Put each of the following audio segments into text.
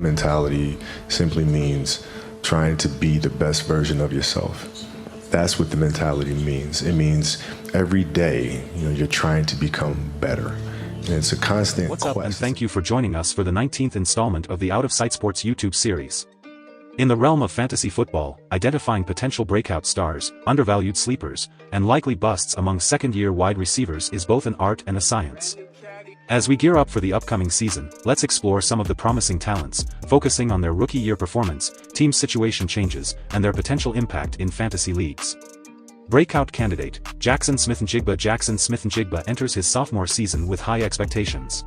Mentality simply means trying to be the best version of yourself. That's what the mentality means. It means every day, you're trying to become better. And it's a constant quest. What's up, and thank you for joining us for the 19th installment of the OutOfSightSports YouTube series. In the realm of fantasy football, identifying potential breakout stars, undervalued sleepers, and likely busts among second-year wide receivers is both an art and a science. As we gear up for the upcoming season, let's explore some of the promising talents, focusing on their rookie year performance, team situation changes, and their potential impact in fantasy leagues. Breakout candidate, Jaxon Smith-Njigba. Jaxon Smith-Njigba enters his sophomore season with high expectations.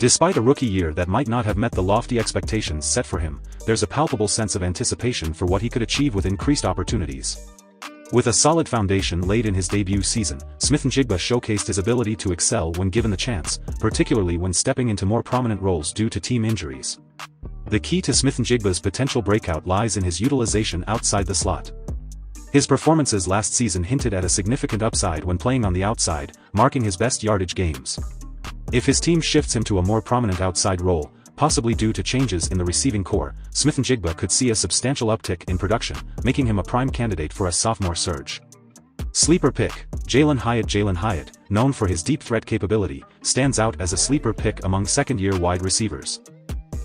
Despite a rookie year that might not have met the lofty expectations set for him, there's a palpable sense of anticipation for what he could achieve with increased opportunities. With a solid foundation laid in his debut season, Smith-Njigba showcased his ability to excel when given the chance, particularly when stepping into more prominent roles due to team injuries. The key to Smith-Njigba's potential breakout lies in his utilization outside the slot. His performances last season hinted at a significant upside when playing on the outside, marking his best yardage games. If his team shifts him to a more prominent outside role, possibly due to changes in the receiving core, Smith-Njigba could see a substantial uptick in production, making him a prime candidate for a sophomore surge. Sleeper pick, Jaylen Hayes. Jaylen Hayes, known for his deep threat capability, stands out as a sleeper pick among second-year wide receivers.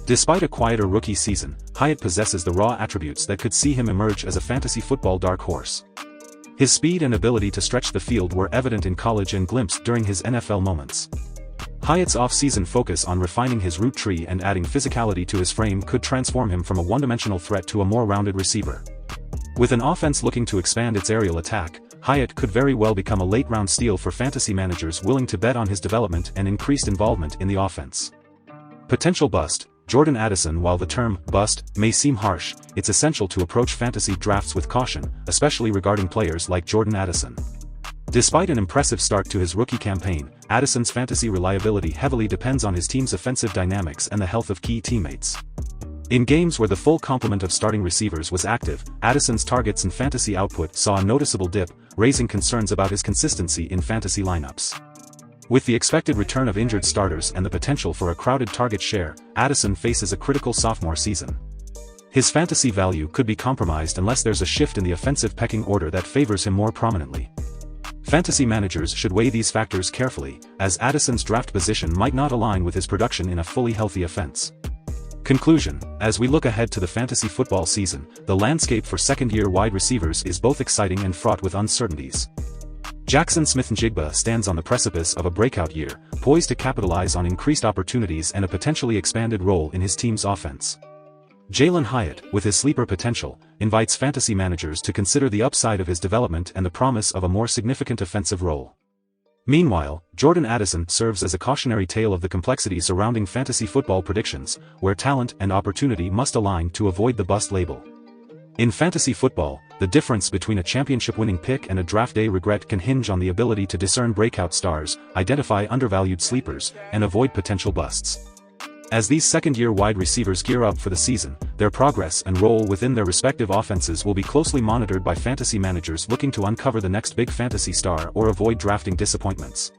Despite a quieter rookie season, Hayes possesses the raw attributes that could see him emerge as a fantasy football dark horse. His speed and ability to stretch the field were evident in college and glimpsed during his NFL moments. Hayes' off-season focus on refining his route tree and adding physicality to his frame could transform him from a one-dimensional threat to a more rounded receiver. With an offense looking to expand its aerial attack, Hayes could very well become a late-round steal for fantasy managers willing to bet on his development and increased involvement in the offense. Potential bust, Jordan Addison. While the term bust may seem harsh, it's essential to approach fantasy drafts with caution, especially regarding players like Jordan Addison. Despite an impressive start to his rookie campaign, Addison's fantasy reliability heavily depends on his team's offensive dynamics and the health of key teammates. In games where the full complement of starting receivers was active, Addison's targets and fantasy output saw a noticeable dip, raising concerns about his consistency in fantasy lineups. With the expected return of injured starters and the potential for a crowded target share, Addison faces a critical sophomore season. His fantasy value could be compromised unless there's a shift in the offensive pecking order that favors him more prominently. Fantasy managers should weigh these factors carefully, as Addison's draft position might not align with his production in a fully healthy offense. Conclusion: as we look ahead to the fantasy football season, the landscape for second-year wide receivers is both exciting and fraught with uncertainties. Jaxon Smith-Njigba stands on the precipice of a breakout year, poised to capitalize on increased opportunities and a potentially expanded role in his team's offense. Jaylen Hayes, with his sleeper potential, invites fantasy managers to consider the upside of his development and the promise of a more significant offensive role. Meanwhile, Jordan Addison serves as a cautionary tale of the complexity surrounding fantasy football predictions, where talent and opportunity must align to avoid the bust label. In fantasy football, the difference between a championship-winning pick and a draft day regret can hinge on the ability to discern breakout stars, identify undervalued sleepers, and avoid potential busts. As these second-year wide receivers gear up for the season, their progress and role within their respective offenses will be closely monitored by fantasy managers looking to uncover the next big fantasy star or avoid drafting disappointments.